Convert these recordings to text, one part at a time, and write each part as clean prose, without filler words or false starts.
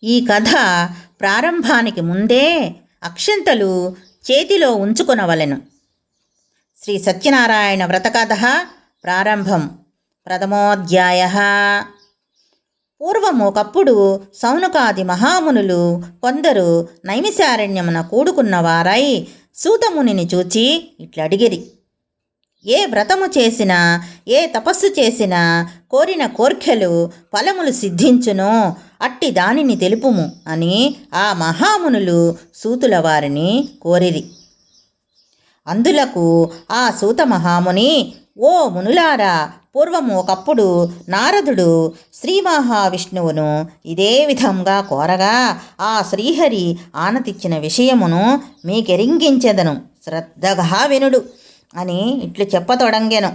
ఈ కథ ప్రారంభానికి ముందే అక్షంతలు చేతిలో ఉంచుకొనవలెను. శ్రీ సత్యనారాయణ వ్రతకథ ప్రారంభం. ప్రథమోధ్యాయ. పూర్వము ఒకప్పుడు సౌనకాది మహామునులు కొందరు నైమిశారణ్యమున కూడుకున్నవారై సూతమునిని చూచి ఇట్లడిగిరి: ఏ వ్రతము చేసినా, ఏ తపస్సు చేసినా కోరిన కోర్కెలు ఫలములు సిద్ధించునో అట్టి దానిని తెలుపుము అని ఆ మహామునులు సూతుల వారిని కోరిరి. అందులకు ఆ సూత మహాముని: ఓ మునులారా, పూర్వము ఒకప్పుడు నారదుడు శ్రీ మహావిష్ణువును ఇదే విధంగా కోరగా ఆ శ్రీహరి ఆనతిచ్చిన విషయమును మీకెరింగించెదను, శ్రద్ధగా వినుడు అని ఇట్లు చెప్పతొడంగెను.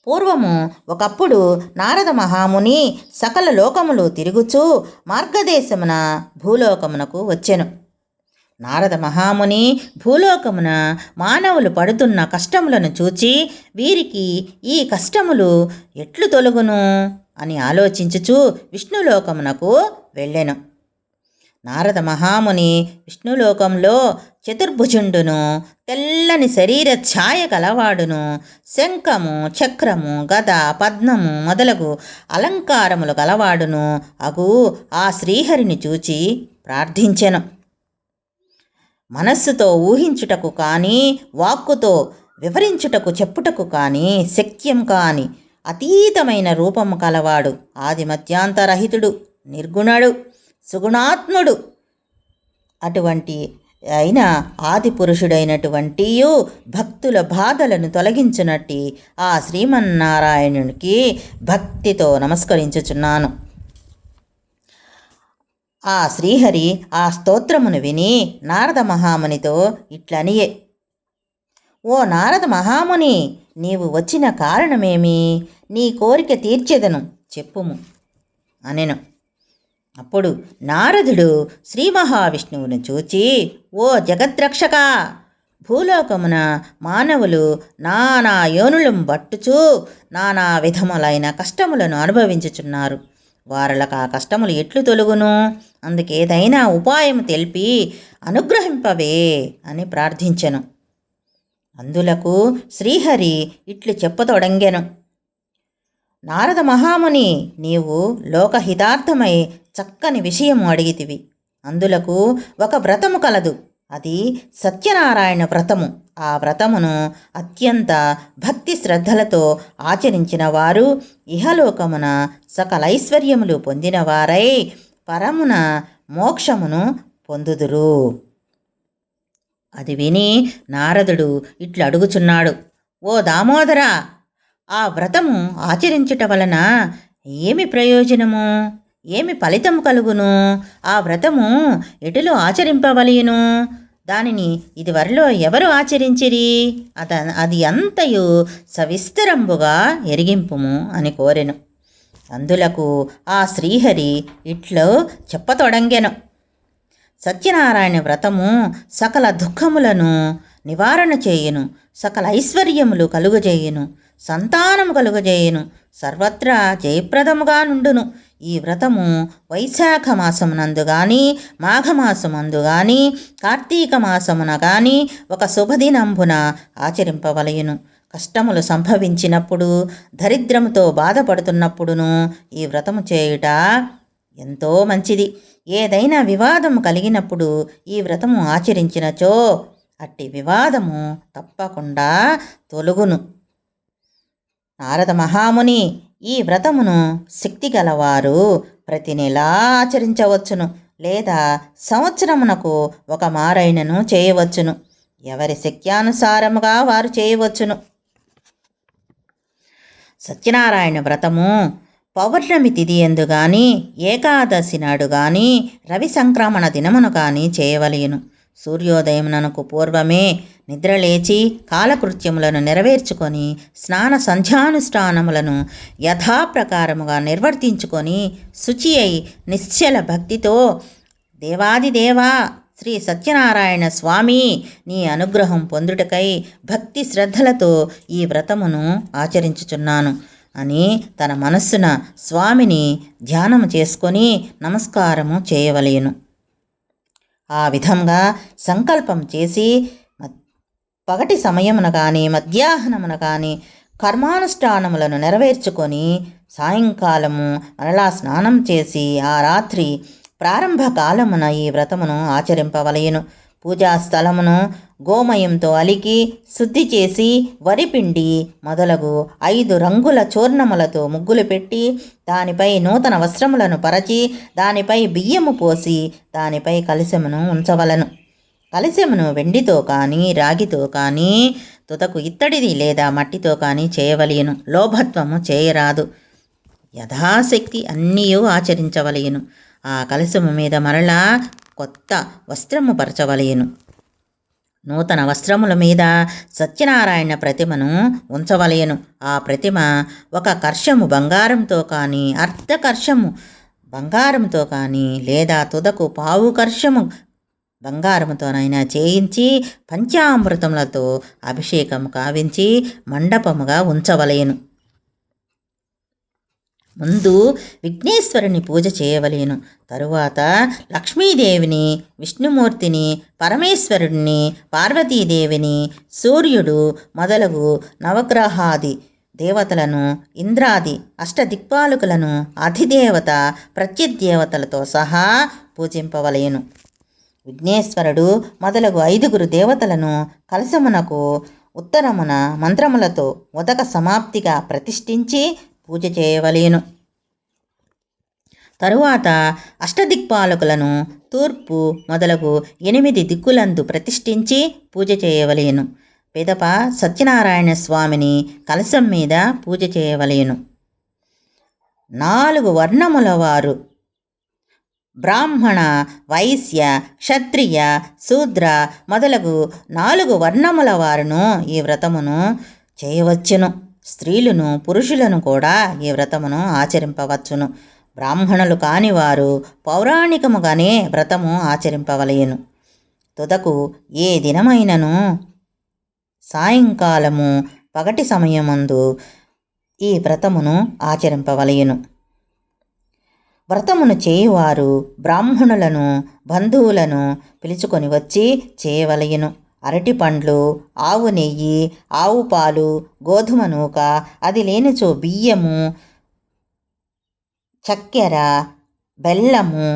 పూర్వము ఒకప్పుడు నారద మహాముని సకల లోకములు తిరుగుచూ మార్గదేశమున భూలోకమునకు వచ్చెను. నారద మహాముని భూలోకమున మానవులు పడుతున్న కష్టములను చూచి వీరికి ఈ కష్టములు ఎట్లు తొలగును అని ఆలోచించుచూ విష్ణులోకమునకు వెళ్ళెను. నారద మహాముని విష్ణులోకంలో చతుర్భుజుండును, తెల్లని శరీర ఛాయ కలవాడును, శంఖము, చక్రము, గద, పద్మము మొదలగు అలంకారములు గలవాడును అగు ఆ శ్రీహరిని చూచి ప్రార్థించెను. మనస్సుతో ఊహించుటకు కానీ, వాక్కుతో వివరించుటకు చెప్పుటకు కానీ శక్యం కాని అతీతమైన రూపము కలవాడు, ఆది మధ్యాంతరహితుడు, నిర్గుణుడు, సుగుణాత్ముడు, అటువంటి అయిన ఆది పురుషుడైనటువంటి భక్తుల బాధలను తొలగించునట్టి ఆ శ్రీమన్నారాయణునికి భక్తితో నమస్కరించుచున్నాను. ఆ శ్రీహరి ఆ స్తోత్రమును విని నారద మహామునితో ఇట్లనియే: ఓ నారద మహాముని, నీవు వచ్చిన కారణమేమి? నీ కోరిక తీర్చెదను, చెప్పుము అనెను. అప్పుడు నారదుడు శ్రీ మహావిష్ణువును చూచి: ఓ జగద్రక్షక, భూలోకమున మానవులు నానా యోనులను బట్టుచూ నానా విధములైన కష్టములను అనుభవించుచున్నారు. వారలకు ఆ కష్టములు ఎట్లు తొలుగును? అందుకేదైనా ఉపాయం తెలిపి అనుగ్రహింపవే అని ప్రార్థించెను. అందులకు శ్రీహరి ఇట్లు చెప్పతొడంగెను: నారద మహాముని, నీవు లోకహితార్థమై చక్కని విషయము అడిగితివి. అందులకు ఒక వ్రతము కలదు, అది సత్యనారాయణ వ్రతము. ఆ వ్రతమును అత్యంత భక్తి శ్రద్ధలతో ఆచరించిన వారు ఇహలోకమున సకలైశ్వర్యములు పొందినవారై పరమున మోక్షమును పొందుదురు. అది విని నారదుడు ఇట్లు అడుగుచున్నాడు: ఓ దామోదర, ఆ వ్రతము ఆచరించుట వలన ఏమి ప్రయోజనము? ఏమి ఫలితము కలుగును? ఆ వ్రతము ఎటులో ఆచరింపవలయును? దానిని ఇదివరలో ఎవరు ఆచరించిరి? అది అంతయు సవిస్తరంబుగా ఎరిగింపుము అని కోరెను. అందులకు ఆ శ్రీహరి ఇట్లో చెప్పతొడంగెను: సత్యనారాయణ వ్రతము సకల దుఃఖములను నివారణ చేయును, సకల ఐశ్వర్యములు కలుగజేయును, సంతానము కలుగజేయును, సర్వత్రా జయప్రదముగా నుండును. ఈ వ్రతము వైశాఖ మాసమునందు గాని, మాఘమాసమందు గాని, కార్తీక మాసమున గాని ఒక శుభదినంబున ఆచరింపవలయును. కష్టములు సంభవించినప్పుడు, దరిద్రముతో బాధపడుతున్నప్పుడును ఈ వ్రతము చేయుట ఎంతో మంచిది. ఏదైనా వివాదము కలిగినప్పుడు ఈ వ్రతము ఆచరించినచో అట్టి వివాదము తప్పకుండా తొలగును. నారద మహాముని, ఈ వ్రతమును శక్తి గలవారు ప్రతి నెలా ఆచరించవచ్చును, లేదా సంవత్సరమునకు ఒక మారైనను చేయవచ్చును. ఎవరి శక్త్యానుసారముగా వారు చేయవచ్చును. సత్యనారాయణ వ్రతము పౌర్ణమి తిథి యందు గాని, ఏకాదశి నాడు గాని, రవి సంక్రమణ దినమును గాని చేయవలయును. సూర్యోదయమునకు పూర్వమే నిద్రలేచి కాలకృత్యములను నెరవేర్చుకొని స్నాన సంధ్యానుష్ఠానములను యథాప్రకారముగా నిర్వర్తించుకొని శుచి అయి నిశ్చల భక్తితో దేవాదిదేవా శ్రీ సత్యనారాయణ స్వామి నీ అనుగ్రహం పొందుటకై భక్తి శ్రద్ధలతో ఈ వ్రతమును ఆచరించుచున్నాను. అని తన మనస్సున స్వామిని ధ్యానము చేసుకొని నమస్కారము చేయవలెను. ఆ విధంగా సంకల్పం చేసి పగటి సమయమున కానీ మధ్యాహ్నమున కానీ కర్మానుష్ఠానములను నెరవేర్చుకొని సాయంకాలము మరలా స్నానం చేసి ఆ రాత్రి ప్రారంభ కాలమున ఈ వ్రతమును ఆచరింపవలెను. పూజా స్థలమును గోమయంతో అలికి శుద్ధి చేసి వరిపిండి మొదలగు 5 రంగుల చూర్ణములతో ముగ్గులు పెట్టి దానిపై నూతన వస్త్రములను పరచి దానిపై బియ్యము పోసి దానిపై కలశమును ఉంచవలను. కలశమును వెండితో కానీ రాగితో కానీ తుదకు ఇత్తడిది లేదా మట్టితో కానీ చేయవలెను. లోభత్వము చేయరాదు. యథాశక్తి అన్నీయూ ఆచరించవలెను. ఆ కలశము మీద మరలా కొత్త వస్త్రము పరచవలెను. నూతన వస్త్రముల మీద సత్యనారాయణ ప్రతిమను ఉంచవలెను. ఆ ప్రతిమ 1 కర్షము బంగారంతో కానీ అర్ధ కర్షము బంగారంతో కానీ లేదా తుదకు పావు కర్షము బంగారముతోనైనా చేయించి పంచామృతములతో అభిషేకం కావించి మండపముగా ఉంచవలెను. ముందు విఘ్నేశ్వరుని పూజ చేయవలెను. తరువాత లక్ష్మీదేవిని, విష్ణుమూర్తిని, పరమేశ్వరుడిని, పార్వతీదేవిని, సూర్యుడు మొదలగు నవగ్రహాది దేవతలను, ఇంద్రాది అష్టదిక్పాలకులను, అధిదేవత ప్రత్యదేవతలతో సహా పూజింపవలెను. విఘ్నేశ్వరుడు మొదలగు 5 దేవతలను కలశమునకు ఉత్తరమున మంత్రములతో ఉదక సమాప్తిగా ప్రతిష్ఠించి పూజ చేయవలెను. తరువాత అష్టదిక్పాలకులను తూర్పు మొదలగు 8 దిక్కులందు ప్రతిష్ఠించి పూజ చేయవలెను. పిదప సత్యనారాయణ స్వామిని కలశం మీద పూజ చేయవలెను. 4 వర్ణముల వారు బ్రాహ్మణ, వైశ్య, క్షత్రియ, శూద్ర మొదలగు 4 వర్ణముల వారును ఈ వ్రతమును చేయవచ్చును. స్త్రీలను, పురుషులను కూడా ఈ వ్రతమును ఆచరింపవచ్చును. బ్రాహ్మణులు కానివారు పౌరాణికముగానే వ్రతము ఆచరింపవలెను. తుదకు ఏ దినమైనను సాయంకాలము పగటి సమయమందు ఈ వ్రతమును ఆచరింపవలెను. వ్రతమును చేయువారు బ్రాహ్మణులను, బంధువులను పిలుచుకొని వచ్చి చేయవలెను. అరటి పండ్లు, ఆవు నెయ్యి, ఆవు పాలు, గోధుమ నూక, అది లేనిచో బియ్యము, చక్కెర, బెల్లము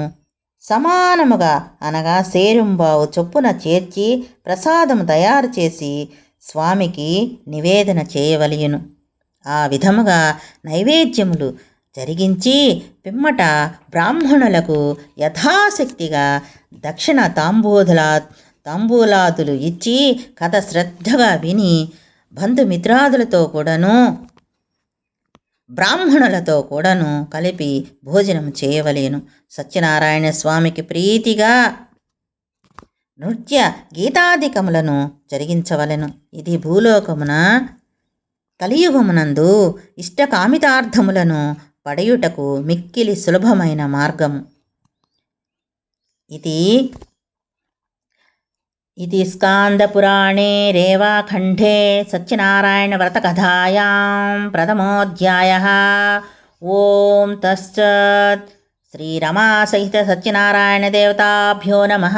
సమానముగా అనగా సేరుంబావు చొప్పున చేర్చి ప్రసాదము తయారు చేసి స్వామికి నివేదన చేయవలెను. ఆ విధముగా నైవేద్యములు జరిగించి పిమ్మట బ్రాహ్మణులకు యథాశక్తిగా దక్షిణ తాంబూలాదులు ఇచ్చి కథ శ్రద్ధగా విని బంధుమిత్రాదులతో కూడాను బ్రాహ్మణులతో కూడాను కలిపి భోజనం చేయవలెను. సత్యనారాయణ స్వామికి ప్రీతిగా నృత్య గీతాదికములను జరిగించవలెను. ఇది భూలోకమున కలియుగమునందు ఇష్టకామితార్థములను పడయుటకు మిక్కిలి సులభమైన మార్గము. ఇది స్కాందపురాణే రేవాఖండే సత్యనారాయణ వ్రతకథాయాం ప్రథమోऽధ్యాయः. ఓం తత్సత్. శ్రీరమాసహిత సత్యనారాయణ దేవతాభ్యో నమః.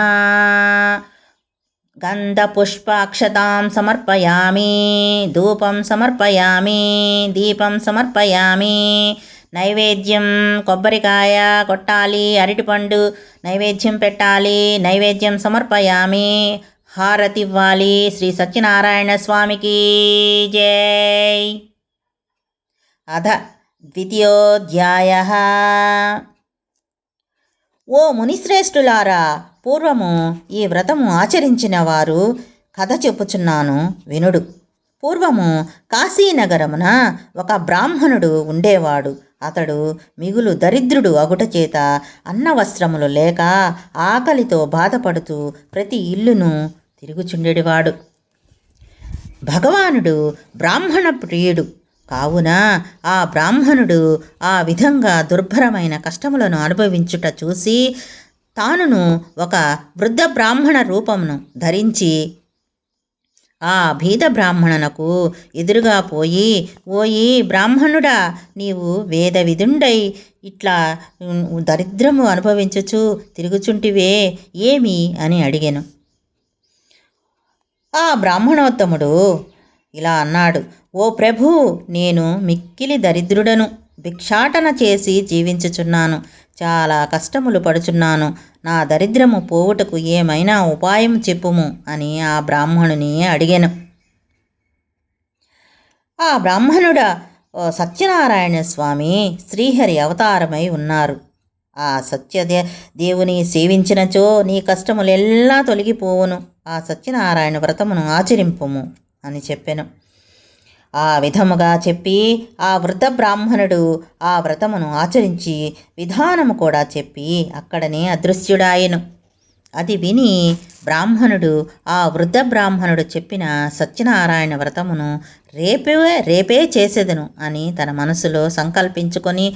గంధపుష్పాక్షతాం సమర్పయామి, ధూపం సమర్పయామి, దీపం సమర్పయామి. నైవేద్యం కొబ్బరికాయ కొట్టాలి, అరటిపండు నైవేద్యం పెట్టాలి, నైవేద్యం సమర్పయామి, హారతి ఇవ్వాలి. శ్రీ సత్యనారాయణ స్వామికి జై. అథ ద్వితీయోऽధ్యాయः. ఓ మునిశ్రేష్ఠులారా, పూర్వము ఈ వ్రతము ఆచరించిన వారు కథ చెప్పుచున్నాను వినుడు. పూర్వము కాశీనగరమున ఒక బ్రాహ్మణుడు ఉండేవాడు. అతడు మిగులు దరిద్రుడు అగుట చేత అన్నవస్త్రములు లేక ఆకలితో బాధపడుతూ ప్రతి ఇల్లును తిరుగుచుండెడివాడు. భగవానుడు బ్రాహ్మణ ప్రియుడు కావున ఆ బ్రాహ్మణుడు ఆ విధంగా దుర్భరమైన కష్టములను అనుభవించుట చూసి తానును ఒక వృద్ధ బ్రాహ్మణ రూపమును ధరించి ఆ భీద బ్రాహ్మణునకు ఎదురుగా పోయి, ఓయి బ్రాహ్మణుడా, నీవు వేద విధుండై ఇట్లా దరిద్రము అనుభవించుచు తిరుగుచుంటివే ఏమి అని అడిగాను. ఆ బ్రాహ్మణోత్తముడు ఇలా అన్నాడు, ఓ ప్రభూ, నేను మిక్కిలి దరిద్రుడను, భిక్షాటన చేసి జీవించుచున్నాను, చాలా కష్టములు పడుచున్నాను, నా దరిద్రము పోవుటకు ఏమైనా ఉపాయం చెప్పుము అని ఆ బ్రాహ్మణుని అడిగాను. ఆ బ్రాహ్మణుడ, సత్యనారాయణ స్వామి శ్రీహరి అవతారమై ఉన్నారు. ఆ దేవుని సేవించినచో నీ కష్టములెల్లా తొలగిపోవును. ఆ సత్యనారాయణ వ్రతమును ఆచరింపుము అని చెప్పాను. ఆ విధముగా చెప్పి ఆ వృద్ధ బ్రాహ్మణుడు ఆ వ్రతమును ఆచరించి విధానము కూడా చెప్పి అక్కడనే అదృశ్యుడాయెను. అది విని బ్రాహ్మణుడు ఆ వృద్ధ బ్రాహ్మణుడు చెప్పిన సత్యనారాయణ వ్రతమును రేపే చేసేదను అని తన మనసులో సంకల్పించుకొని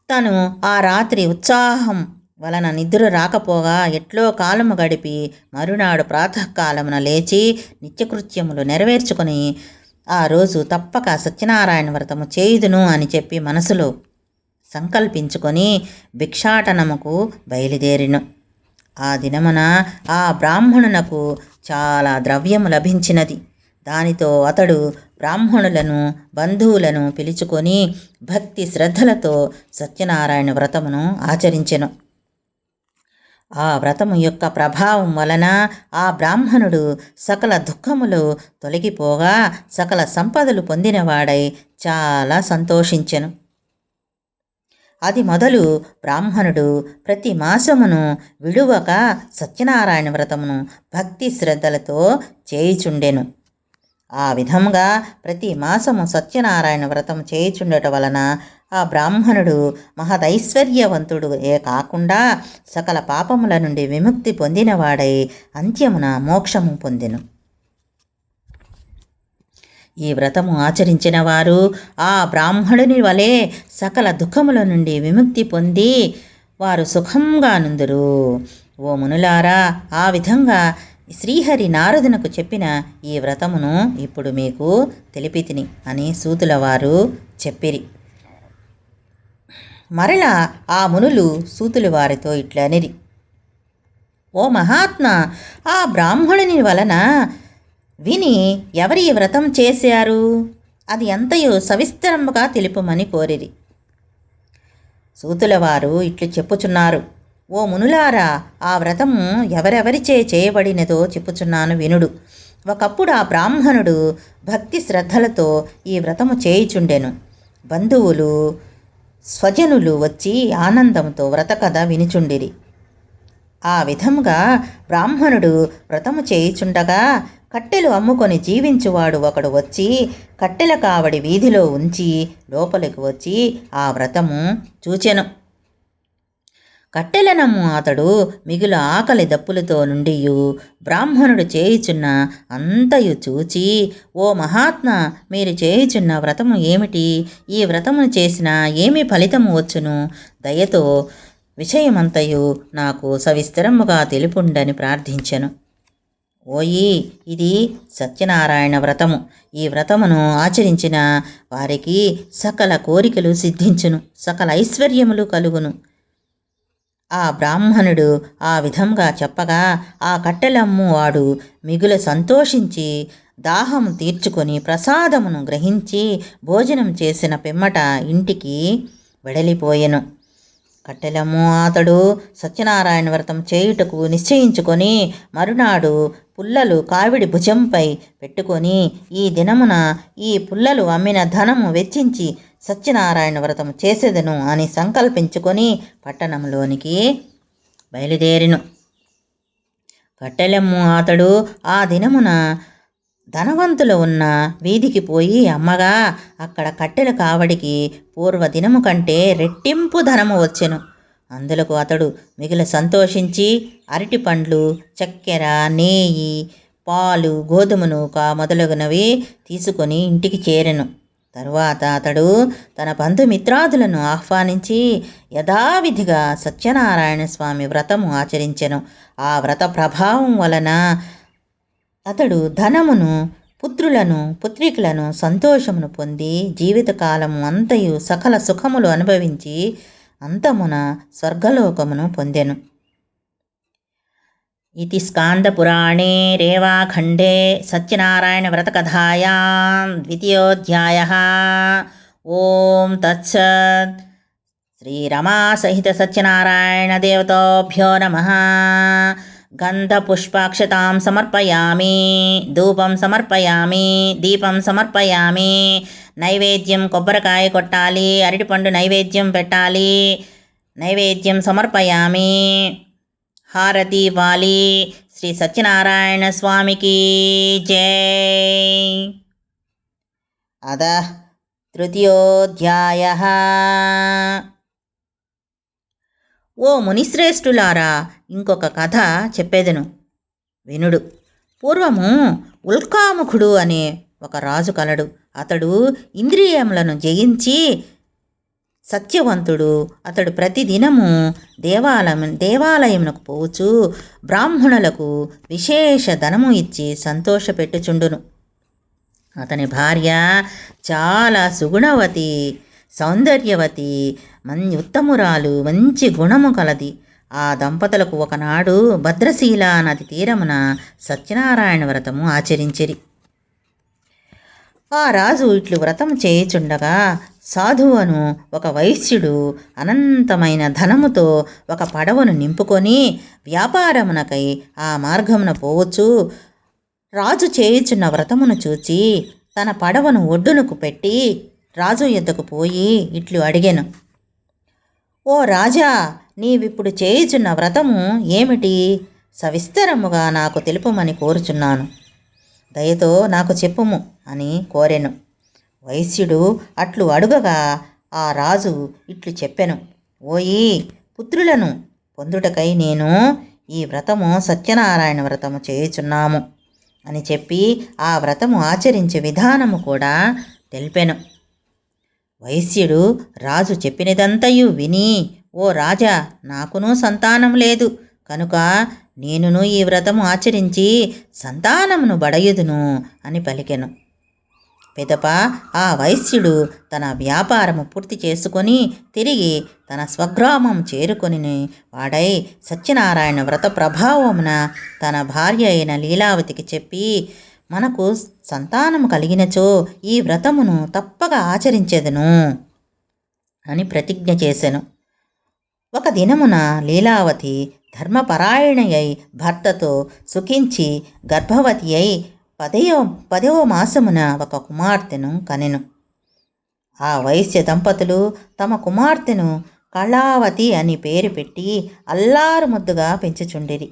తను ఆ రాత్రి ఉత్సాహం వలన నిద్ర రాకపోగా ఎట్లో కాలము గడిపి మరునాడు ప్రాతకాలమున లేచి నిత్యకృత్యములు నెరవేర్చుకొని ఆ రోజు తప్పక సత్యనారాయణ వ్రతము చేయుదును అని చెప్పి మనసులో సంకల్పించుకొని భిక్షాటనముకు బయలుదేరిను. ఆ దినమున ఆ బ్రాహ్మణునకు చాలా ద్రవ్యము లభించినది. దానితో అతడు బ్రాహ్మణులను బంధువులను పిలుచుకొని భక్తి శ్రద్ధలతో సత్యనారాయణ వ్రతమును ఆచరించెను. ఆ వ్రతము యొక్క ప్రభావం వలన ఆ బ్రాహ్మణుడు సకల దుఃఖములు తొలగిపోగా సకల సంపదలు పొందినవాడై చాలా సంతోషించెను. అది మొదలు బ్రాహ్మణుడు ప్రతి మాసమును విడువక సత్యనారాయణ వ్రతమును భక్తి శ్రద్ధలతో చేయుచుండెను. ఆ విధముగా ప్రతి మాసము సత్యనారాయణ వ్రతం చేయుచుండట వలన ఆ బ్రాహ్మణుడు మహదైశ్వర్యవంతుడే కాకుండా సకల పాపముల నుండి విముక్తి పొందినవాడై అంత్యమున మోక్షము పొందెను. ఈ వ్రతము ఆచరించిన వారు ఆ బ్రాహ్మణుని వలె సకల దుఃఖముల నుండి విముక్తి పొంది వారు సుఖంగా నుందురు. ఓ మునులారా, ఆ విధంగా శ్రీహరి నారదునకు చెప్పిన ఈ వ్రతమును ఇప్పుడు మీకు తెలిపితిని అని సూతుల వారు చెప్పిరి. మరలా ఆ మునులు సూతుల వారితో ఇట్లనిరి, ఓ మహాత్మా, ఆ బ్రాహ్మణుని వలన విని ఎవరి వ్రతం చేశారు, అది ఎంతయో సవిస్తరముగా తెలుపమని కోరిరి. సూతుల వారు ఇట్లు చెప్పుచున్నారు, ఓ మునులారా, ఆ వ్రతము ఎవరెవరిచే చేయబడినదో చెప్పుచున్నాను వినుడు. ఒకప్పుడు ఆ బ్రాహ్మణుడు భక్తి శ్రద్ధలతో ఈ వ్రతము చేయుచుండెను. బంధువులు స్వజనులు వచ్చి ఆనందంతో వ్రతకథ వినుచుండిరి. ఆ విధముగా బ్రాహ్మణుడు వ్రతము చేయుచుండగా కట్టెలు అమ్ముకొని జీవించువాడు ఒకడు వచ్చి కట్టెల కావడి వీధిలో ఉంచి లోపలికి వచ్చి ఆ వ్రతము చూచెను. కట్టెలనమ్ము అతడు మిగులు ఆకలి దప్పులతో నుండియు బ్రాహ్మణుడు చేయుచున్న అంతయు చూచి, ఓ మహాత్మా, మీరు చేయుచున్న వ్రతము ఏమిటి? ఈ వ్రతమును చేసిన ఏమి ఫలితము వచ్చును? దయతో విషయమంతయు నాకు సవిస్తరముగా తెలుపుండని ప్రార్థించెను. ఓయి, ఇది సత్యనారాయణ వ్రతము. ఈ వ్రతమును ఆచరించిన వారికి సకల కోరికలు సిద్ధించును, సకల ఐశ్వర్యములు కలుగును. ఆ బ్రాహ్మణుడు ఆ విధంగా చెప్పగా ఆ కట్టెలమ్ము వాడు మిగులు సంతోషించి దాహము తీర్చుకొని ప్రసాదమును గ్రహించి భోజనం చేసిన పిమ్మట ఇంటికి వెడలిపోయెను. కట్టెలమ్ము అతడు సత్యనారాయణ వ్రతం చేయుటకు నిశ్చయించుకొని మరునాడు పుల్లలు కావిడి భుజంపై పెట్టుకొని ఈ దినమున ఈ పుల్లలు అమ్మిన ధనము వెచ్చించి సత్యనారాయణ వ్రతం చేసేదను అని సంకల్పించుకొని పట్టణంలోనికి బయలుదేరిను. కట్టెలమ్ము అతడు ఆ దినమున ధనవంతులు ఉన్న వీధికి పోయి అమ్మగా అక్కడ కట్టెల కావడికి పూర్వదినము కంటే రెట్టింపు ధనము వచ్చెను. అందులకు అతడు మిగిలి సంతోషించి అరటి పండ్లు, చక్కెర, నేయి, పాలు, గోధుమ నూక మొదలగునవి తీసుకొని ఇంటికి చేరెను. తరువాత అతడు తన బంధుమిత్రాదులను ఆహ్వానించి యథావిధిగా సత్యనారాయణ స్వామి వ్రతము ఆచరించెను. ఆ వ్రత ప్రభావం వలన అతడు ధనమును, పుత్రులను, పుత్రికలను, సంతోషమును పొంది జీవితకాలము అంతయు సకల సుఖములు అనుభవించి అంతమున స్వర్గలోకమును పొందెను. इति स्कान्दपुराणे रेवाखण्डे सत्यनारायणव्रतकथायां द्वितीयोऽध्यायः। ॐ तत्सत्। श्रीरमासहितसत्यनारायणदेवताभ्यो नमः। गन्धपुष्पाक्षतां समर्पयामि, धूपं समर्पयामि, दीपं समर्पयामि. నైవేద్యం కొబ్బరికాయ కొట్టాలి, అరటిపండు నైవేద్యం పెట్టాలి. నైవేద్యం సమర్పయామి, హారతి ఇవ్వాలి. శ్రీ సత్యనారాయణ స్వామికి జై. అదః తృతీయోధ్యాయః. ఓ మునిశ్రేష్ఠులారా, ఇంకొక కథ చెప్పేదను వినుడు. పూర్వము ఉల్కాముఖుడు అనే ఒక రాజు కలడు. అతడు ఇంద్రియములను జయించి సత్యవంతుడు. అతడు ప్రతిదినము దేవాలయమునకు పోవచ్చు బ్రాహ్మణులకు విశేష ధనము ఇచ్చి సంతోషపెట్టుచుండును. అతని భార్య చాలా సుగుణవతి, సౌందర్యవతి, ఉత్తమురాలు, మంచి గుణము కలది. ఆ దంపతులకు ఒకనాడు భద్రశీల నది తీరమున సత్యనారాయణ వ్రతము ఆచరించిరి. ఆ రాజు ఇట్లు వ్రతం చేయుచుండగా సాధువను ఒక వైశ్యుడు అనంతమైన ధనముతో ఒక పడవను నింపుకొని వ్యాపారమునకై ఆ మార్గమున పోవచ్చు. రాజు చేయుచున్న వ్రతమును చూచి తన పడవను ఒడ్డునకు పెట్టి రాజు యొద్దకు పోయి ఇట్లు అడిగెను. ఓ రాజా, నీవిప్పుడు చేయుచున్న వ్రతము ఏమిటి? సవిస్తరముగా నాకు తెలుపమని కోరుచున్నాను. దయతో నాకు చెప్పుము అని కోరెను. వైశ్యుడు అట్లు అడుగగా ఆ రాజు ఇట్లు చెప్పెను. ఓయి పుత్రులను పొందుటకై నేను ఈ వ్రతము సత్యనారాయణ వ్రతము చేయుచున్నాము అని చెప్పి ఆ వ్రతము ఆచరించే విధానము కూడా తెలిపెను. వైశ్యుడు రాజు చెప్పినదంతయు విని, ఓ రాజా, నాకును సంతానం లేదు కనుక నేనును ఈ వ్రతము ఆచరించి సంతానమును బడయుదును అని పలికెను. పిదప ఆ వైశ్యుడు తన వ్యాపారము పూర్తి చేసుకొని తిరిగి తన స్వగ్రామం చేరుకొని వాడై సత్యనారాయణ వ్రత ప్రభావమున తన భార్య అయిన లీలావతికి చెప్పి, మనకు సంతానము కలిగినచో ఈ వ్రతమును తప్పక ఆచరించెదను అని ప్రతిజ్ఞ చేసెను. ఒక దినమున లీలావతి ధర్మపరాయణ అయి భర్తతో సుఖించి గర్భవతి అయి 10వ మాసమున ఒక కుమార్తెను కనెను. ఆ వైశ్య దంపతులు తమ కుమార్తెను కళావతి అని పేరు పెట్టి అల్లారు ముద్దుగా పెంచుచుండిరి.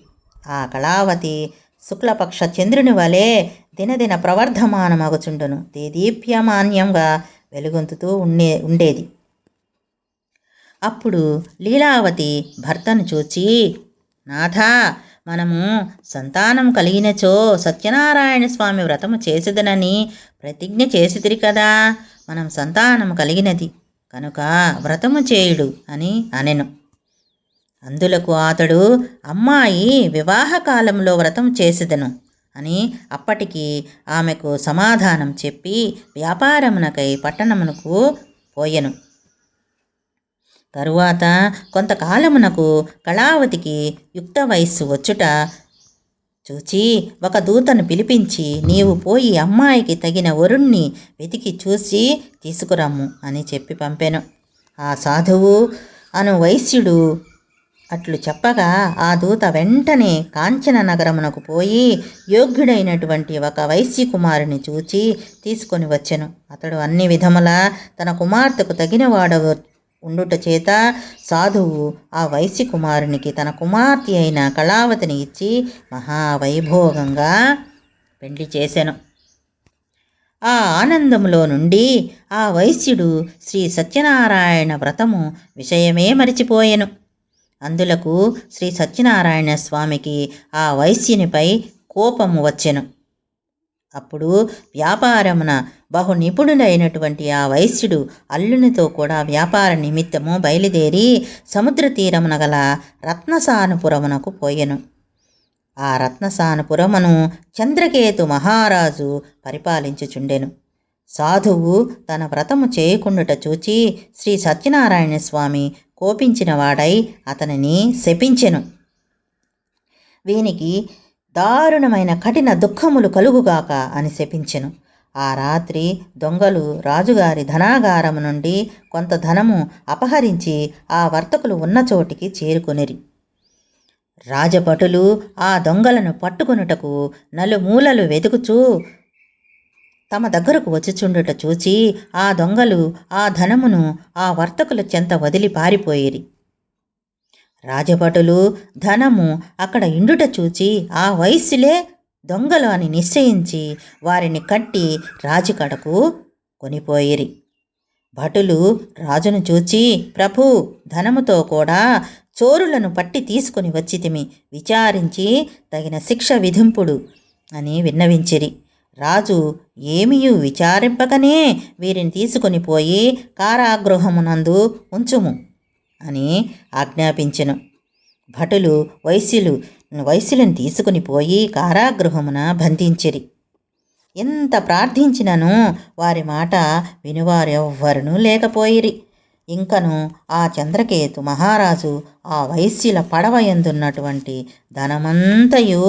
ఆ కళావతి శుక్లపక్ష చంద్రుని వలె దినదిన ప్రవర్ధమానమగుచుండును, దేదీప్యమాన్యంగా వెలుగొందుతూ ఉండేది. అప్పుడు లీలావతి భర్తను చూచి, నాథా, మనము సంతానం కలిగినచో సత్యనారాయణ స్వామి వ్రతము చేసేదనని ప్రతిజ్ఞ చేసిదిరి కదా. మనం సంతానము కలిగినది కనుక వ్రతము చేయుడు అని అనెను. అందులకు అతడు, అమ్మాయి వివాహకాలంలో వ్రతం చేసేదను అని అప్పటికి ఆమెకు సమాధానం చెప్పి వ్యాపారమునకై పట్టణమునకు పోయెను. తరువాత కొంతకాలమునకు కళావతికి యుక్త వయస్సు వచ్చుట చూచి ఒక దూతను పిలిపించి, నీవు పోయి అమ్మాయికి తగిన వరుణ్ణి వెతికి చూసి తీసుకురమ్ము అని చెప్పి పంపెను. ఆ సాధువు అను వైశ్యుడు అట్లు చెప్పగా ఆ దూత వెంటనే కాంచన నగరమునకు పోయి యోగ్యుడైనటువంటి ఒక వైశ్య కుమారుని చూచి తీసుకొని వచ్చెను. అతడు అన్ని విధములా తన కుమార్తెకు తగినవాడు ఉండుట చేత సాధువు ఆ వైశ్య కుమారునికి తన కుమార్తె అయిన కళావతిని ఇచ్చి మహావైభోగంగా పెండ్లి చేసెను. ఆ ఆనందములో నుండి ఆ వైశ్యుడు శ్రీ సత్యనారాయణ వ్రతము విషయమే మరిచిపోయెను. అందులకు శ్రీ సత్యనారాయణ స్వామికి ఆ వైశ్యునిపై కోపము వచ్చెను. అప్పుడు వ్యాపారమున బహు నిపుణుడైనటువంటి ఆ వైశ్యుడు అల్లునితో కూడా వ్యాపార నిమిత్తము బయలుదేరి సముద్ర తీరమున గల రత్నసానుపురమునకు పోయెను. ఆ రత్నసానుపురమును చంద్రకేతు మహారాజు పరిపాలించుచుండెను. సాధువు తన వ్రతము చేయకుండుట చూచి శ్రీ సత్యనారాయణ స్వామి కోపించిన వాడై అతనిని శపించెను. వీనికి దారుణమైన కఠిన దుఃఖములు కలుగుగాక అని శపించెను. ఆ రాత్రి దొంగలు రాజుగారి ధనాగారము నుండి కొంత ధనము అపహరించి ఆ వర్తకులు ఉన్న చోటికి చేరుకొనిరి. రాజభటులు ఆ దొంగలను పట్టుకొనుటకు నలుమూలలు వెతుకుచూ తమ దగ్గరకు వచ్చుచుండుట చూచి ఆ దొంగలు ఆ ధనమును ఆ వర్తకుల చెంత వదిలి పారిపోయిరి. రాజభటులు ధనము అక్కడ ఇండుట చూచి ఆ వైశ్యులే దొంగలు అని నిశ్చయించి వారిని కట్టి రాజుకడకు కొనిపోయిరి. భటులు రాజును చూచి, ప్రభు, ధనముతో కూడా చోరులను పట్టి తీసుకుని వచ్చితిమి, విచారించి తగిన శిక్ష విధింపుడు అని విన్నవించిరి. రాజు ఏమియూ విచారింపకనే వీరిని తీసుకొని పోయి కారాగృహమునందు ఉంచుము అని ఆజ్ఞాపించెను. భటులు వైశ్యులను తీసుకుని పోయి కారాగృహమున బంధించిరి. ఎంత ప్రార్థించినను వారి మాట వినువారెవ్వరునూ లేకపోయిరి. ఇంకను ఆ చంద్రకేతు మహారాజు ఆ వైశ్యుల పడవ యందున్నటువంటి ధనమంతయు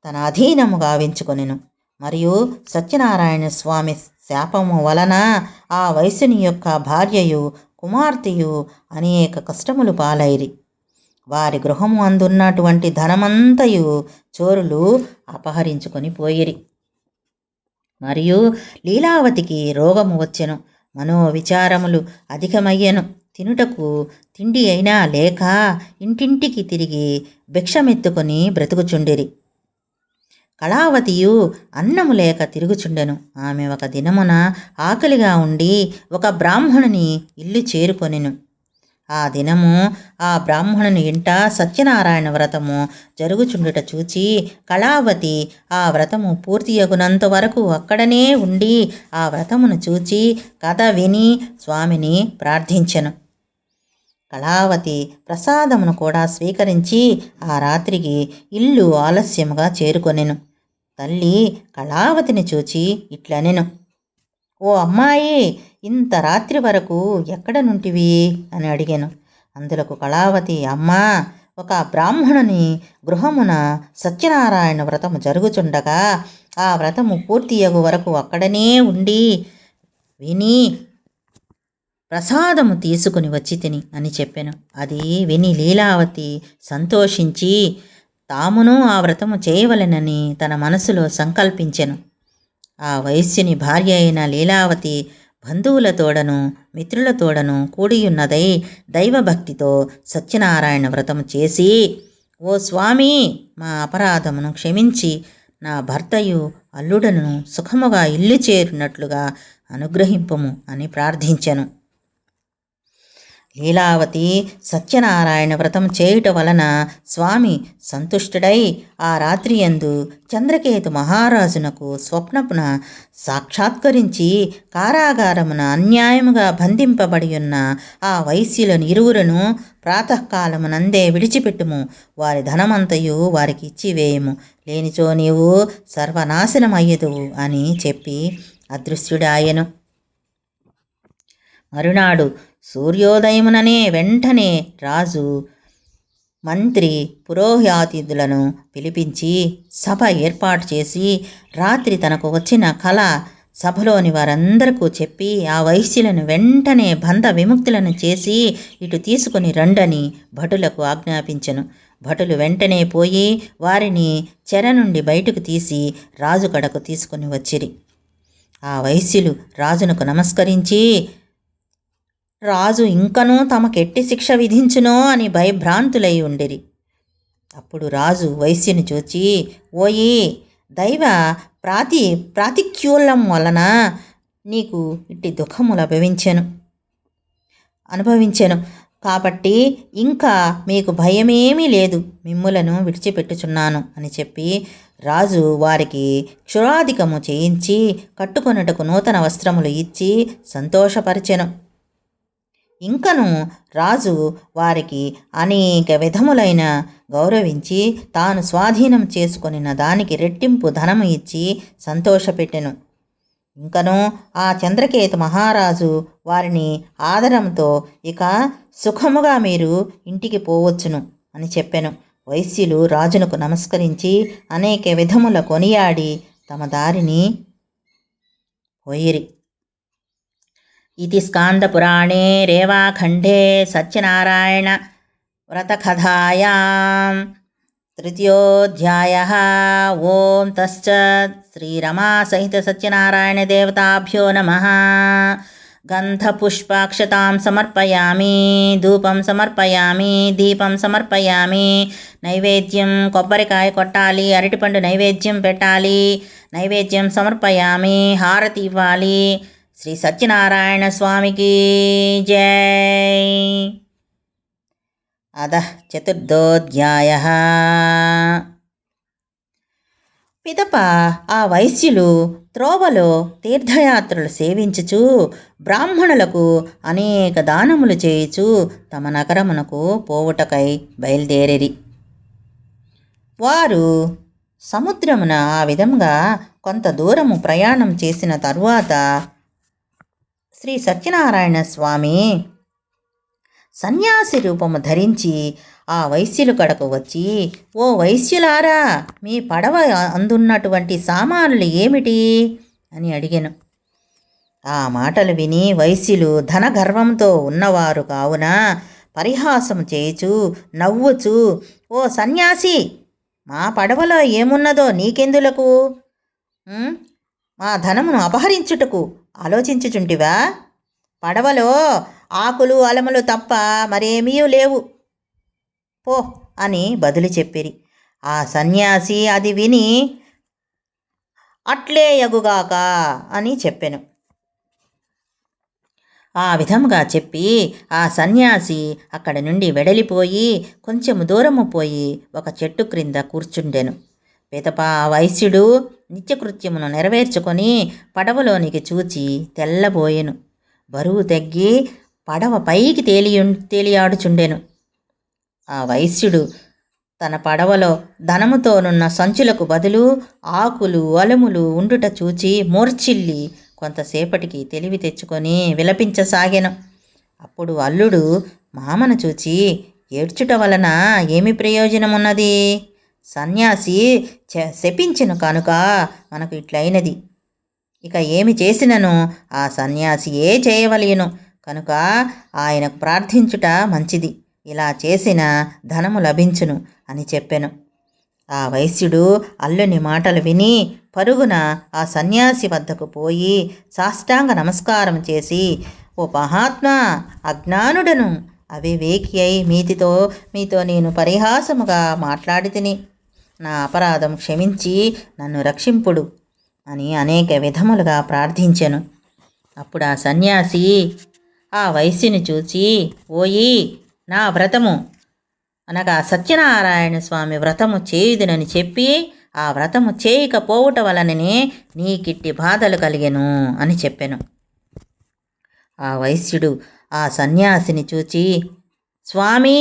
తన అధీనము గావించుకొనెను. మరియు సత్యనారాయణ స్వామి శాపము వలన ఆ వైశ్యుని యొక్క భార్యయు కుమార్తెయు అనేక కష్టములు పాలైరి. వారి గృహము అందున్నటువంటి ధనమంతయు చోరులు అపహరించుకొని పోయిరి. మరియు లీలావతికి రోగము వచ్చెను. మనోవిచారములు అధికమయ్యెను. తినుటకు తిండి అయినా లేక ఇంటింటికి తిరిగి భిక్షమెత్తుకొని బ్రతుకుచుండిరి. కళావతియు అన్నము లేక తిరుగుచుండెను. ఆమె ఒక దినమున ఆకలిగా ఉండి ఒక బ్రాహ్మణుని ఇల్లు చేరుకొనెను. ఆ దినము ఆ బ్రాహ్మణుని ఇంట సత్యనారాయణ వ్రతము జరుగుచుండుట చూచి కళావతి ఆ వ్రతము పూర్తియగునంత వరకు అక్కడనే ఉండి ఆ వ్రతమును చూచి కథ విని స్వామిని ప్రార్థించెను. కళావతి ప్రసాదమును కూడా స్వీకరించి ఆ రాత్రికి ఇల్లు ఆలస్యముగా చేరుకొనెను. తల్లి కళావతిని చూచి ఇట్లనెను, ఓ అమ్మాయి, ఇంత రాత్రి వరకు ఎక్కడ నుంటివి అని అడిగాను. అందులకు కళావతి, అమ్మా, ఒక బ్రాహ్మణుని గృహమున సత్యనారాయణ వ్రతము జరుగుచుండగా ఆ వ్రతము పూర్తియగు వరకు అక్కడనే ఉండి విని ప్రసాదము తీసుకుని వచ్చి తిని అని చెప్పాను. అది విని లీలావతి సంతోషించి తామును ఆ వ్రతము చేయవలెనని తన మనసులో సంకల్పించెను. ఆ వైశ్యుని భార్య అయిన లీలావతి బంధువులతోడను మిత్రులతోడను కూడియున్నదై దైవభక్తితో సత్యనారాయణ వ్రతము చేసి, ఓ స్వామి, మా అపరాధమును క్షమించి నా భర్తయు అల్లుడను సుఖముగా ఇల్లు చేరినట్లుగా అనుగ్రహింపుము అని ప్రార్థించెను. లీలావతి సత్యనారాయణ వ్రతం చేయుట వలన స్వామి సంతుష్టుడై ఆ రాత్రి యందు చంద్రకేతు మహారాజునకు స్వప్నపున సాక్షాత్కరించి కారాగారమున అన్యాయముగా బంధింపబడి ఉన్న ఆ వైశ్యులను ఇరువురును ప్రాతకాలమునందే విడిచిపెట్టుము, వారి ధనమంతయు వారికి ఇచ్చివేయము, లేనిచో నీవు సర్వనాశనమయ్యదువు అని చెప్పి అదృశ్యుడాయెను. మరునాడు సూర్యోదయముననే వెంటనే రాజు మంత్రి పురోహితాదులను పిలిపించి సభ ఏర్పాటు చేసి రాత్రి తనకు వచ్చిన కళ సభలోని వారందరికీ చెప్పి ఆ వైశ్యులను వెంటనే బంధ విముక్తులను చేసి ఇటు తీసుకుని రండని భటులకు ఆజ్ఞాపించెను. భటులు వెంటనే పోయి వారిని చెర నుండి బయటకు తీసి రాజు కడకు తీసుకుని వచ్చిరి. ఆ వైశ్యులు రాజునకు నమస్కరించి, రాజు ఇంకనూ తమకెట్టి శిక్ష విధించునో అని భయభ్రాంతులై ఉండిరి. అప్పుడు రాజు వైశ్యుని చూచి, ఓయి, దైవ ప్రాతిక్యూలం వలన నీకు ఇట్టి దుఃఖములు అనుభవించెను కాబట్టి ఇంకా మీకు భయమేమీ లేదు, మిమ్ములను విడిచిపెట్టుచున్నాను అని చెప్పి రాజు వారికి క్షురాధికము చేయించి కట్టుకొనుటకు నూతన వస్త్రములు ఇచ్చి సంతోషపరిచెను. ఇంకను రాజు వారికి అనేక విధములైన గౌరవించి తాను స్వాధీనం చేసుకొనిన దానికి రెట్టింపు ధనము ఇచ్చి సంతోషపెట్టెను. ఇంకను ఆ చంద్రకేతు మహారాజు వారిని ఆదరంతో ఇక సుఖముగా మీరు ఇంటికి పోవచ్చును అని చెప్పెను. వైశ్యులు రాజునకు నమస్కరించి అనేక విధముల కొనియాడి తమ దారిని పోయిరి. ఇది స్కాందపురాణే రేవాఖండే సత్యనారాయణ వ్రతకథాయాం తృతీయోధ్యాయః. ఓం తస్సత్. శ్రీరమాసహిత సత్యనారాయణ దేవతాభ్యో నమః. గంధపుష్పాక్షతాం సమర్పయామి, ధూపం సమర్పయామి, దీపం సమర్పయామి. నైవేద్యం కొబ్బరికాయ కొట్టాలి, అరటిపండు నైవేద్యం పెట్టాలి. నైవేద్యం సమర్పయామి, హారతి ఇవ్వాలి. శ్రీ సత్యనారాయణ స్వామికి జై. అధః చతుర్థోధ్యాయః. పిదప ఆ వైశ్యులు త్రోవలో తీర్థయాత్రలు సేవించుచు బ్రాహ్మణులకు అనేక దానములు చేయుచు తమ నగరమునకు పోవుటకై బయలుదేరిరి. వారు సముద్రమున ఆ విధంగా కొంత దూరము ప్రయాణం చేసిన తరువాత శ్రీ సత్యనారాయణ స్వామి సన్యాసి రూపము ధరించి ఆ వైశ్యుల కడకు వచ్చి, ఓ వైశ్యులారా, మీ పడవ అందున్నటువంటి సామానులు ఏమిటి అని అడిగాను. ఆ మాటలు విని వైశ్యులు ధనగర్వంతో ఉన్నవారు కావున పరిహాసం చేయుచు నవ్వుచు, ఓ సన్యాసి, మా పడవలో ఏమున్నదో నీకెందులకు? మా ధనమును అపహరించుటకు ఆలోచించుచుంటివా? పడవలో ఆకులు అలములు తప్ప మరేమీ లేవు, పో అని బదులు చెప్పిరి. ఆ సన్యాసి అది విని అట్లే యగుగాక అని చెప్పెను. ఆ విధముగా చెప్పి ఆ సన్యాసి అక్కడి నుండి వెడలిపోయి కొంచెము దూరము పోయి ఒక చెట్టు క్రింద కూర్చుండెను. పిదప వైశ్యుడు నిత్యకృత్యమును నెరవేర్చుకొని పడవలోనికి చూచి తెల్లబోయెను. బరువు తగ్గి పడవ పైకి తేలియాడుచుండెను. ఆ వైశ్యుడు తన పడవలో ధనముతోనున్న సంచులకు బదులు ఆకులు అలములు ఉండుట చూచి మూర్ఛిల్లి కొంతసేపటికి తెలివి తెచ్చుకొని విలపించసాగెను. అప్పుడు అల్లుడు మామను చూచి, ఏడ్చుట వలన ఏమి ప్రయోజనమున్నది? సన్యాసి శపించెను కనుక మనకు ఇట్లయినది. ఇక ఏమి చేసినను ఆ సన్యాసియే చేయవలెను కనుక ఆయనకు ప్రార్థించుట మంచిది. ఇలా చేసిన ధనము లభించును అని చెప్పెను. ఆ వైశ్యుడు అల్లుని మాటలు విని పరుగున ఆ సన్యాసి వద్దకు పోయి సాష్టాంగ నమస్కారం చేసి, ఓ మహాత్మా, అజ్ఞానుడను అవివేకి అయి మీతో నేను పరిహాసముగా మాట్లాడి తిని, నా అపరాధం క్షమించి నన్ను రక్షింపుడు అని అనేక విధములుగా ప్రార్థించెను. అప్పుడు ఆ సన్యాసి ఆ వైశ్యుని చూచి, ఓయి, నా వ్రతము అనగా సత్యనారాయణ స్వామి వ్రతము చేయుదునని చెప్పి ఆ వ్రతము చేయకపోవుట వలననే నీకిట్టి బాధలు కలిగెను అని చెప్పెను. ఆ వైశ్యుడు ఆ సన్యాసిని చూచి, స్వామి,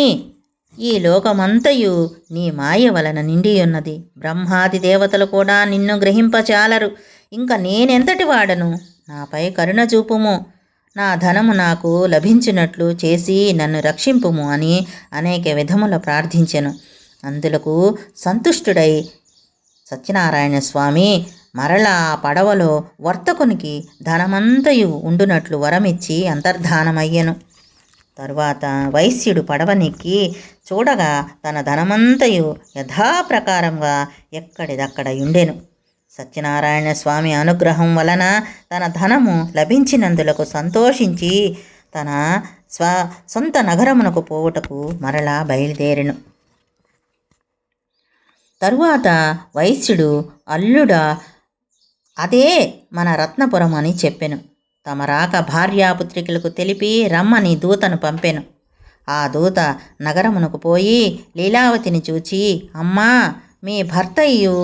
ఈ లోకమంతయు నీ మాయ వలన నిండియున్నది. బ్రహ్మాది దేవతలు కూడా నిన్ను గ్రహింపచాలరు. ఇంక నేనెంతటి వాడను? నాపై కరుణ చూపుము. నా ధనము నాకు లభించినట్లు చేసి నన్ను రక్షింపుము అని అనేక విధముల ప్రార్థించెను. అందులకు సంతుష్టుడై సత్యనారాయణ స్వామి మరలా ఆ పడవలో వర్తకునికి ధనమంతయు ఉండునట్లు వరమిచ్చి అంతర్ధానమయ్యెను. తరువాత వైశ్యుడు పడవనెక్కి చూడగా తన ధనమంతయు యథాప్రకారంగా ఎక్కడిదక్కడ ఉండెను. సత్యనారాయణ స్వామి అనుగ్రహం వలన తన ధనము లభించినందులకు సంతోషించి తన సొంత నగరమునకు పోవుటకు మరలా బయలుదేరెను. తరువాత వైశ్యుడు అల్లుడా, అదే మన రత్నపురం అని చెప్పెను. తమ రాక భార్యాపుత్రికలకు తెలిపి రమ్మని దూతను పంపెను. ఆ దూత నగరమునకు పోయి లీలావతిని చూచి, అమ్మా, మీ భర్తయు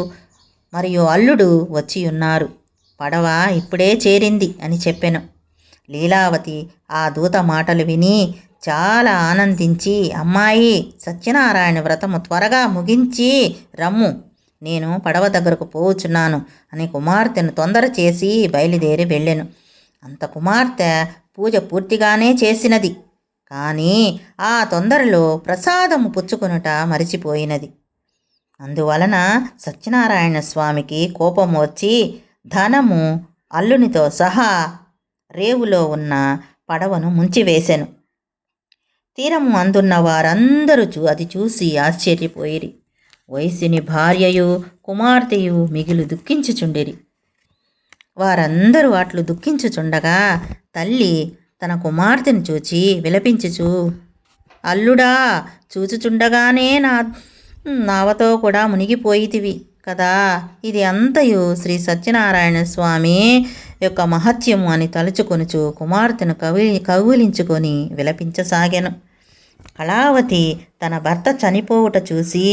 మరియు అల్లుడు వచ్చి ఉన్నారు, పడవ ఇప్పుడే చేరింది అని చెప్పెను. లీలావతి ఆ దూత మాటలు విని చాలా ఆనందించి, అమ్మాయి, సత్యనారాయణ వ్రతము త్వరగా ముగించి రమ్ము, నేను పడవ దగ్గరకు పోవుచున్నాను అని కుమార్తెను తొందర చేసి బయలుదేరి వెళ్ళెను. అంత కుమార్తె పూజ పూర్తిగానే చేసినది, కానీ ఆ తొందరలో ప్రసాదము పుచ్చుకొనుట మరిచిపోయినది. అందువలన సత్యనారాయణ స్వామికి కోపం వచ్చి ధనము అల్లునితో సహా రేవులో ఉన్న పడవను ముంచివేశెను. తీరము అందున్న వారందరూ అది చూసి ఆశ్చర్యపోయిరి. వైశ్యుని భార్యయు కుమార్తెయు మిగిలి దుఃఖించుచుండిరి. వారందరూ అట్లు దుఃఖించుచుండగా తల్లి తన కుమార్తెను చూచి విలపించుచు, అల్లుడా, చూచుచుండగానే నావతో కూడా మునిగిపోయితివి కదా, ఇది అంతయు శ్రీ సత్యనారాయణ స్వామి యొక్క మహత్యము అని తలుచుకొనుచు కుమార్తెను కౌగిలించుకొని విలపించసాగాను. కళావతి తన భర్త చనిపోవుట చూసి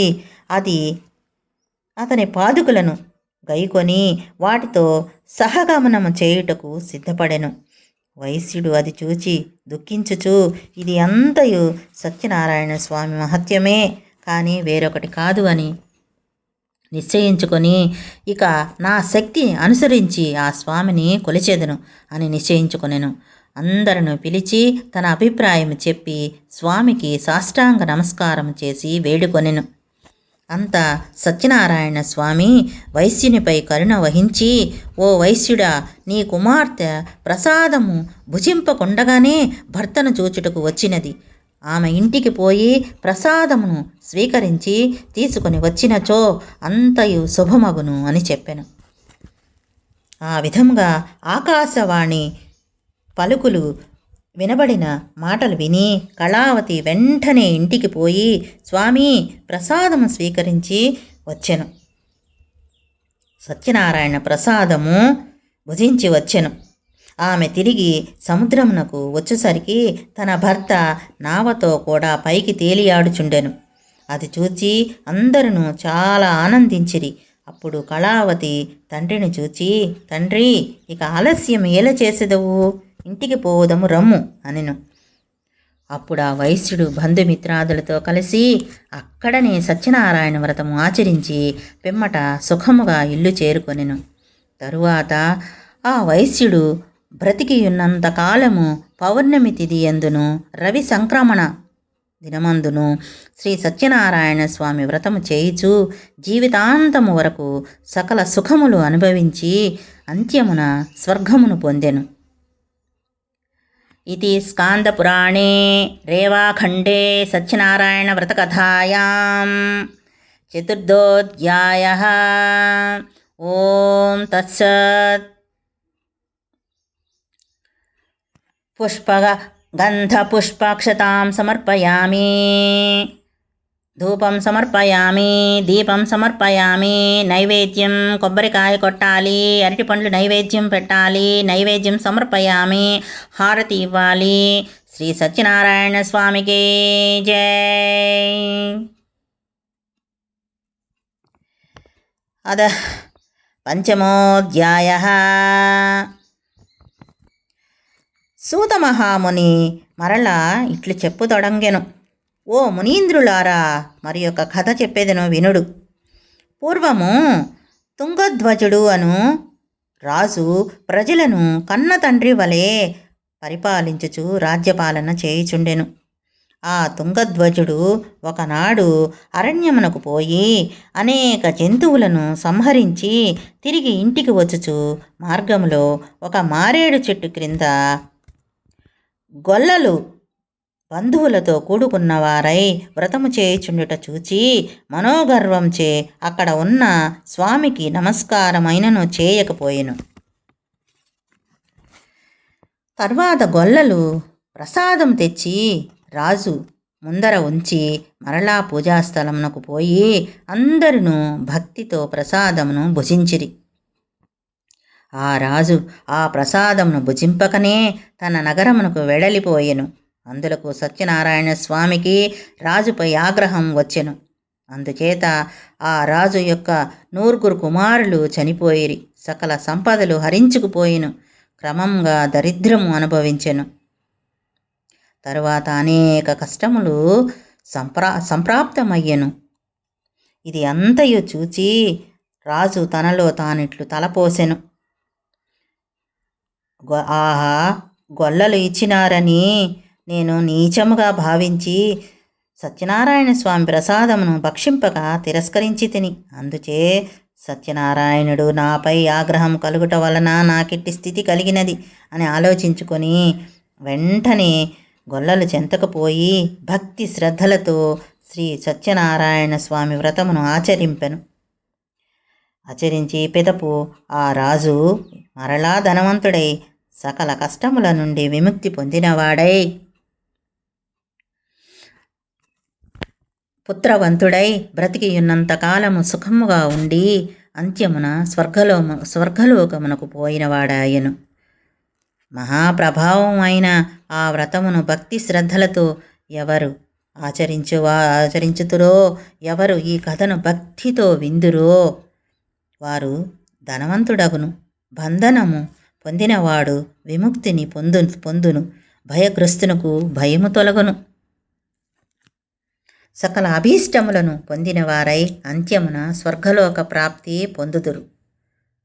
అతని పాదుకులను గైకొని వాటితో సహగమనము చేయుటకు సిద్ధపడెను. వైశ్యుడు అది చూచి దుఃఖించుచు, ఇది అంతయు సత్యనారాయణ స్వామి మహత్యమే కానీ వేరొకటి కాదు అని నిశ్చయించుకొని, ఇక నా శక్తి అనుసరించి ఆ స్వామిని కొలిచెదను అని నిశ్చయించుకొనెను. అందరను పిలిచి తన అభిప్రాయం చెప్పి స్వామికి సాష్టాంగ నమస్కారం చేసి వేడుకొనెను. అంత సత్యనారాయణ స్వామి వైశ్యునిపై కరుణ వహించి, ఓ వైశ్యుడా, నీ కుమార్తె ప్రసాదము భుజింపకుండగానే భర్తను చూచుటకు వచ్చినది. ఆమె ఇంటికి పోయి ప్రసాదమును స్వీకరించి తీసుకొని వచ్చినచో అంతయు శుభమగును అని చెప్పెను. ఆ విధంగా ఆకాశవాణి పలుకులు వినబడిన మాటలు విని కళావతి వెంటనే ఇంటికి పోయి స్వామి ప్రసాదము స్వీకరించి వచ్చెను. సత్యనారాయణ ప్రసాదము భుజించి వచ్చెను. ఆమె తిరిగి సముద్రమునకు వచ్చేసరికి తన భర్త నావతో కూడా పైకి తేలియాడుచుండెను. అది చూచి అందరూ చాలా ఆనందించిరి. అప్పుడు కళావతి తండ్రిని చూచి, తండ్రి, ఇక ఆలస్యం ఎలా చేసేదవు, ఇంటికి పోవదము రమ్ము అనెను. అప్పుడు ఆ వైశ్యుడు బంధుమిత్రాదులతో కలిసి అక్కడనే సత్యనారాయణ వ్రతము ఆచరించి పిమ్మట సుఖముగా ఇల్లు చేరుకొనెను. తరువాత ఆ వైశ్యుడు బ్రతికియున్నంత కాలము పౌర్ణమి తిథి యందును రవి సంక్రమణ దినమందును శ్రీ సత్యనారాయణ స్వామి వ్రతము చేయుచు జీవితాంతము వరకు సకల సుఖములు అనుభవించి అంత్యమున స్వర్గమును పొందెను. ఇది స్కాందపురాణే రేవాఖండే సత్యనారాయణ వ్రతకథాయాం చతుర్థోధ్యాయః. ఓం తత్సత్. గంధపుష్పక్షతాం సమర్పయామి, ధూపం సమర్పయామి, దీపం సమర్పయామి, నైవేద్యం కొబ్బరికాయ కొట్టాలి, అరటిపండ్లు నైవేద్యం పెట్టాలి, నైవేద్యం సమర్పయామి, హారతి ఇవ్వాలి. శ్రీ సత్యనారాయణ స్వామికి జై. అద పంచమోధ్యాయః. సూత మహాముని మరలా ఇట్లు చెప్పుతొడంగెను. ఓ మునీంద్రులారా, మరి ఒక కథ చెప్పేదను వినుడు. పూర్వము తుంగధ్వజుడు అను రాజు ప్రజలను కన్న తండ్రి వలె పరిపాలించుచు రాజ్యపాలన చేయుచుండెను. ఆ తుంగధ్వజుడు ఒకనాడు అరణ్యమునకు పోయి అనేక జంతువులను సంహరించి తిరిగి ఇంటికి వచ్చుచు మార్గములో ఒక మారేడు చెట్టు క్రింద గొల్లలు బంధువులతో కూడుకున్నవారై వ్రతము చేయుచుండుట చూచి మనోగర్వంచే అక్కడ ఉన్న స్వామికి నమస్కారమైనను చేయకపోయెను. తర్వాత గొల్లలు ప్రసాదం తెచ్చి రాజు ముందర ఉంచి మరలా పూజాస్థలమునకు పోయి అందరును భక్తితో ప్రసాదమును భుజించిరి. ఆ రాజు ఆ ప్రసాదమును భుజింపకనే తన నగరమునకు వెడలిపోయెను. అందులకు సత్యనారాయణ స్వామికి రాజుపై ఆగ్రహం వచ్చెను. అందుచేత ఆ రాజు యొక్క 9 కుమారులు చనిపోయిరి. సకల సంపదలు హరించుకుపోయిను. క్రమంగా దరిద్రము అనుభవించెను. తరువాత అనేక కష్టములు సంప్రాప్తమయ్యెను. ఇది అంతయు చూచి రాజు తనలో తానిట్లు తలపోసెను. ఆహా, గొల్లలు ఇచ్చినారని నేను నీచముగా భావించి సత్యనారాయణ స్వామి ప్రసాదమును భక్షింపక తిరస్కరించి తిని. అందుచే సత్యనారాయణుడు నాపై ఆగ్రహం కలుగుట వలన నాకిట్టి స్థితి కలిగినది అని ఆలోచించుకొని వెంటనే గొల్లలు చెంతకపోయి భక్తి శ్రద్ధలతో శ్రీ సత్యనారాయణ స్వామి వ్రతమును ఆచరింపెను. ఆచరించి పిదపు ఆ రాజు మరలా ధనవంతుడై సకల కష్టముల నుండి విముక్తి పొందినవాడై పుత్రవంతుడై బ్రతికియున్నంత కాలము సుఖముగా ఉండి అంత్యమున స్వర్గలోకమునకు పోయినవాడాయను. మహాప్రభావం అయిన ఆ వ్రతమును భక్తి శ్రద్ధలతో ఎవరు ఆచరించుతురో, ఎవరు ఈ కథను భక్తితో విందురో వారు ధనవంతుడగును, బంధనము పొందినవాడు విముక్తిని పొందును, భయగ్రస్తునకు భయము తొలగును, సకల అభీష్టములను పొందినవారై అంత్యమున స్వర్గలోక ప్రాప్తి పొందుదురు.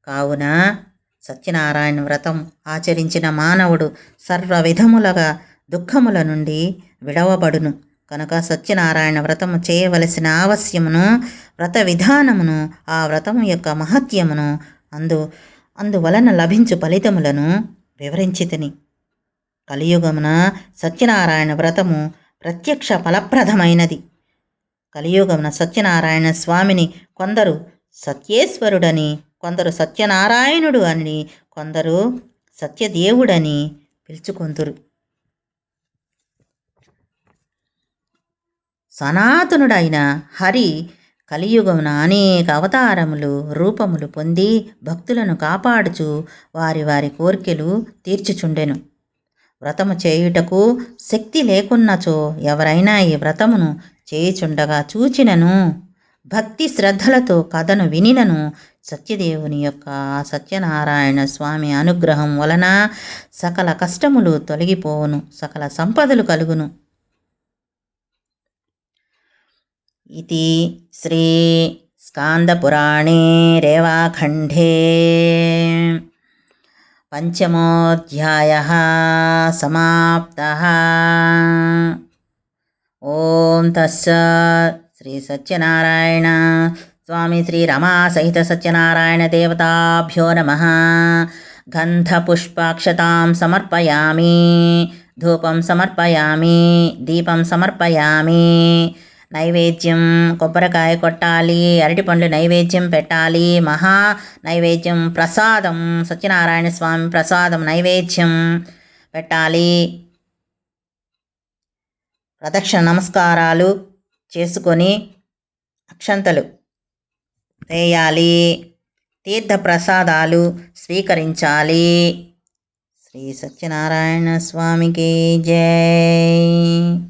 కావున సత్యనారాయణ వ్రతం ఆచరించిన మానవుడు సర్వ విధములుగా దుఃఖముల నుండి విడవబడును. కనుక సత్యనారాయణ వ్రతము చేయవలసిన ఆవశ్యమును, వ్రత విధానమును, ఆ వ్రతము యొక్క మహత్యమును, అందువలన లభించు ఫలితములను వివరించితిని. కలియుగమున సత్యనారాయణ వ్రతము ప్రత్యక్ష ఫలప్రదమైనది. కలియుగమున సత్యనారాయణ స్వామిని కొందరు సత్యేశ్వరుడని, కొందరు సత్యనారాయణుడు అని, కొందరు సత్యదేవుడని పిలుచుకొందురు. సనాతనుడైన హరి కలియుగమున అనేక అవతారములు రూపములు పొంది భక్తులను కాపాడుచు వారి వారి కోరికలు తీర్చుచుండెను. వ్రతము చేయుటకు శక్తి లేకున్నచో ఎవరైనా ఈ వ్రతమును చేయుచుండగా చూచినను, భక్తి శ్రద్ధలతో కథను వినినను సత్యదేవుని యొక్క సత్యనారాయణ స్వామి అనుగ్రహం వలన సకల కష్టములు తొలగిపోవును, సకల సంపదలు కలుగును. ఇది శ్రీ స్కాందపురాణే రేవాఖండే పంచమోऽధ్యాయः సమాప్తः. ఓం తత్సత్. శ్రీ సత్యనారాయణ స్వామి శ్రీ రమా సహిత సత్యనారాయణ దేవతాభ్యో నమః. గంధపుష్పాక్షతాం సమర్పయామి, ధూపం సమర్పయామి, దీపం సమర్పయామి. నైవేద్యం కొబ్బరికాయ కొట్టాలి, అరటిపండ్లు నైవేద్యం పెట్టాలి. మహా నైవేద్యం ప్రసాదం, సత్యనారాయణ స్వామి ప్రసాదం నైవేద్యం పెట్టాలి. ప్రదక్షిణ నమస్కారాలు చేసుకొని అక్షంతలు వేయాలి, తీర్థ ప్రసాదాలు స్వీకరించాలి. శ్రీ సత్యనారాయణ స్వామికి జై.